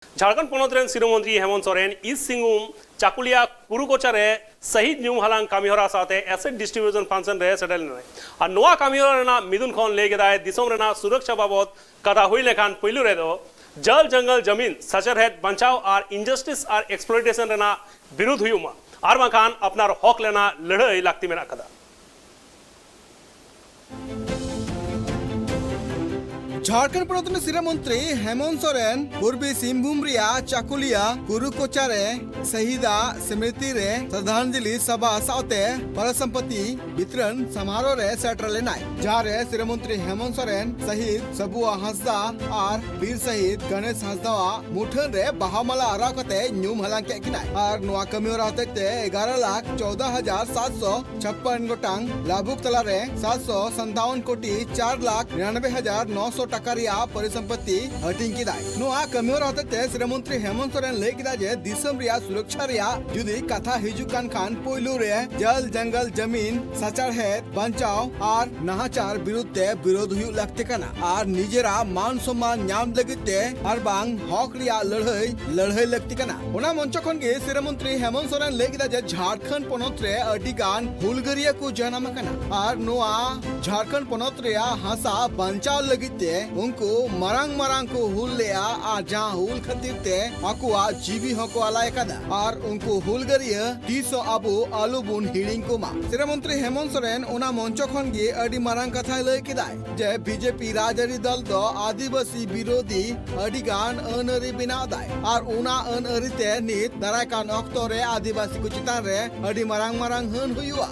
Jharkhand पोनोत rain सिरोमंत्री Hemant Soren east Singhbhum Chakulia कुरुकोचा रे सही न्यूम हलांग कामीहरा साथे एसेट डिस्ट्रीब्यूशन फंक्शन रे सेटल ने आ नोआ कामीहरा रेना मिदुन खन ले गेदाय दिसोम रेना सुरक्षा बाबत कदा हुई लेखान पहिलु रे दो जल जंगल जमीन सचरहेत बचाव और इनजस्टिस और एक्सप्लॉयटेशन रेना विरुद्ध हुयुमा आर माखान अपनार हक लेना लड़ाई लागती मेना कदा झारखंड पोनोत सिरामंत्री हेमंत सोरेन पूर्वी सिंहभूम रिया चाकुलिया कुरुकोचा रे शहीदा स्मृति रे श्रद्धांजलि सभा साथे परिसंपत्ति वितरण समारोह रे सेटर लेनाय जहां रे सिरामंत्री हेमंत सोरेन शहीद सबुआ हांसदा और वीर शहीद गणेश हांसदा मुठन रे बाहामाला आरा कते न्यूम हलांग के किनाय और नोआ कमियोरा हते 11,14,756 गोटांग लाभुक तला रे 757 कोटी 4,99,900 टाका रिया परिसंपत्ति हटिंग किदाय नोआ कमियोर हते श्रीमंत्री हेमंत सोरेन ले किदा जे दिसम रिया सुरक्षा रिया जुदी कथा हिजुकान खान पोइलू रे जल जंगल जमीन सचरहेत बचाव और नाहाचार विरुद्ध विरोध हुई लगते कना और निजेरा मान सम्मान नाम लगिते और बांग हक रिया लड़ाई लगती कना ओना मंच खन के श्रीमंत्री हेमंत सोरेन ले किदा जे झारखंड पोनोत रे अडिगान हुलगरिया को जनाम कना और नोआ झारखंड पोनोत रिया हासा बचाव लगिते उनको मरांग को हुल लिया और जहाँ हुल खातिर ते अकुआ जीवी हको आलाय कदा और उनको हुलगरिया तीसो अबो आलुबुन हिडिंग को मा श्रीमंत्री हेमंत सोरेन ओना मंच खन गे अडी मरांग कथा लय किदाय जे बीजेपी राजरी दल दो आदिवासी विरोधी अडिगान अनरी बिना दाय और ओना अनरी ते नित दारायकान अक्तो रे आदिवासी को चितान रे अडी मरांग हन हुयुआ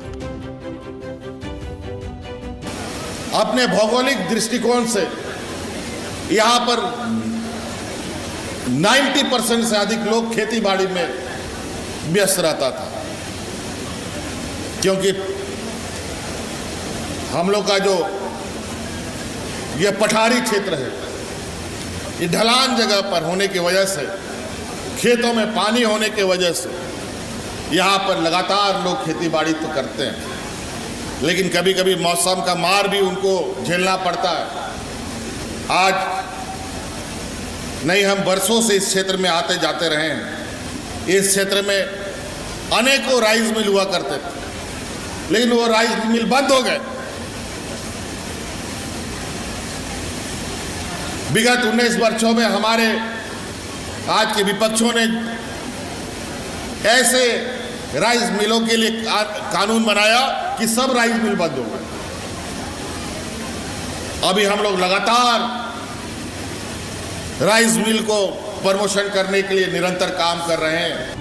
अपने भौगोलिक दृष्टिकोण से यहाँ पर 90% से अधिक लोग खेती बाड़ी में व्यस्त रहता था क्योंकि हम लोग का जो ये पठारी क्षेत्र है ये ढलान जगह पर होने की वजह से खेतों में पानी होने की वजह से यहाँ पर लगातार लोग खेती बाड़ी तो करते हैं लेकिन कभी कभी मौसम का मार भी उनको झेलना पड़ता है। आज नहीं हम वर्षों से इस क्षेत्र में आते जाते रहे हैं। इस क्षेत्र में अनेकों राइस मिल हुआ करते थे लेकिन वो राइस मिल बंद हो गए। विगत 19 वर्षों में हमारे आज के विपक्षों ने ऐसे राइस मिलों के लिए कानून बनाया कि सब राइस मिल बंद हो गए। अभी हम लोग लगातार राइस मिल को प्रमोशन करने के लिए निरंतर काम कर रहे हैं।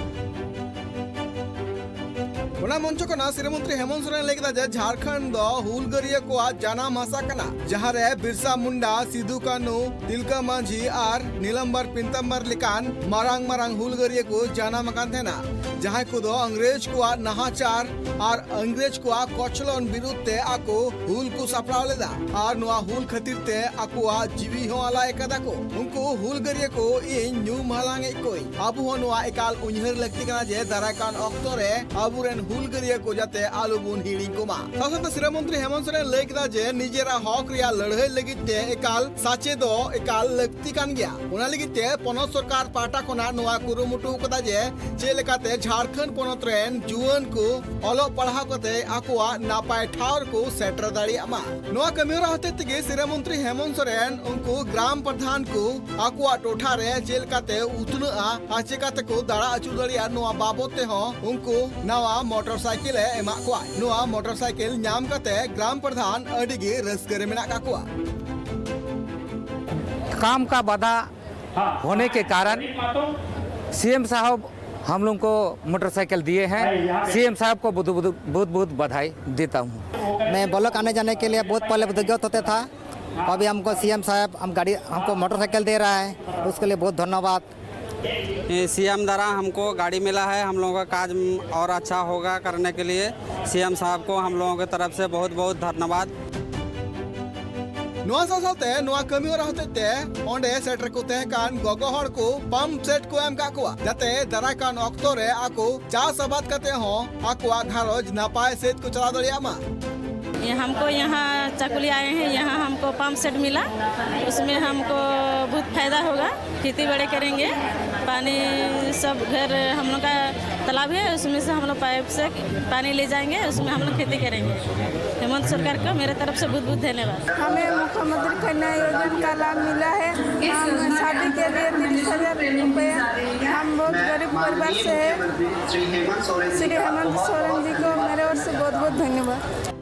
ओना मंच को ना श्रीमंत्री हेमंत सोरेन ले किदा जे झारखंड दो हुलगरिया को आज जाना मासा कना जहां रे बिरसा मुंडा सिद्धू कानू तिलका मांझी और नीलंबर पिंतंबर लिकान मरांग हुलगरिया को जाना मकान थे ना जहां को दो अंग्रेज को नाहाचार और अंग्रेज को कोचलन विरुद्ध आको हुल को सपराव लेदा और नोआ हुल खातिर ते आको जीवी हो आला एकदा को उनको हुलगरिया को इन न्यू मालांगे कोई अबु नोआ एकाल उन्हर लगती कना जे दाराकान अक्तो रे अबुरेन हुलगरिया को जाते आलुबुन हिडिंग को मा साथे श्रीमंत्री हेमंत सोरेन ले किदा जे निजेरा हक रिया लड़ाई लगिते एकाल साचे दो एकाल लगती कान गया ओना लगिते पोनोत सरकार पाटा कोना नोआ कुरुमुटु कदा जे जे लेकाते झारखंड पोनोत रेन जुवन को ओलो पढ़ा कते आकुआ नापाय ठावर को सेटर दाड़ी मा नोआ कमियोरा हते तगे श्रीमंत्री हेमंत सोरेन उनको ग्राम प्रधान को आकुआ टोठा रे जेल काते उतनुआ आचे काते को दाड़ा अचु दाड़िया नोआ बाबोते हो उनको नवा मोटरसाइकिल एमा को नोआ मोटरसाइकिल नाम काते ग्राम प्रधान अडिगे रसगरे मेना काकुआ काम का बाधा होने के कारण सीएम साहब हम लोग को मोटरसाइकिल दिए हैं। सीएम साहब को बहुत बधाई देता हूँ। मैं ब्लॉक आने जाने के लिए बहुत पहले उद्योग होते था। अभी हमको सीएम साहब हमको मोटरसाइकिल दे रहा है उसके लिए बहुत धन्यवाद। सीएम द्वारा हमको गाड़ी मिला है। हम लोगों का काज और अच्छा होगा करने के लिए सीएम साहब को हम लोगों की तरफ से बहुत बहुत धन्यवाद। नोआ साथे नोआ कमी रहते ते ओंडे सेटर को ते कान गोगोहर को पंप सेट को एम का को जाते दरा कान अक्तो रे आको चास आबाद करते हो आको घरोज नापाय सेट को चला दड़िया मा हमको यहाँ चकुली आए हैं, यहाँ हमको पंप सेट मिला, उसमें हमको बहुत फायदा होगा, खेती बाड़ी करेंगे, पानी सब घर हम लोग का तालाब है, उसमें से हम लोग पाइप से पानी ले जाएंगे, उसमें हम लोग खेती करेंगे। हेमंत सरकार को मेरे तरफ से बहुत बहुत धन्यवाद। हमें मुख्यमंत्री कन्या योजना का लाभ मिला है। हम शादी के लिए 30,000 रुपये, हम बहुत गरीब परिवार से है। श्री हेमंत सोरेन जी को मेरे ओर से बहुत बहुत धन्यवाद।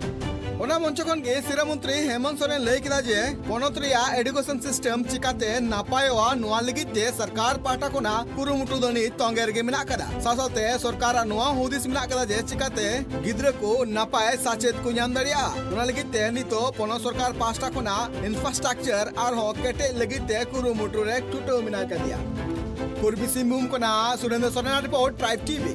ओना मंच खन गे सिरा मंत्री हेमंत सोरेन लय किदा जे पोनत रिया एडुकेशन सिस्टम चिकाते नापायवा नुआ लगित ते सरकार पाटा कोना कुरुमुटु दनी तोंगेर गे मिना कदा सासाते सरकार नुआ हुदिस मिना कदा जे चिकाते गिद्रा को नापाय साचेत को ᱧᱟᱢ दरिया ओना लगित ते नितो पोनो सरकार पास्टा कोना इंफ्रास्ट्रक्चर आर हो केटे लगित ते कुरुमुटु रे टुटो मिना कदिया पूर्वी सिंहभूम कोना Surendra Soren report tribe TV.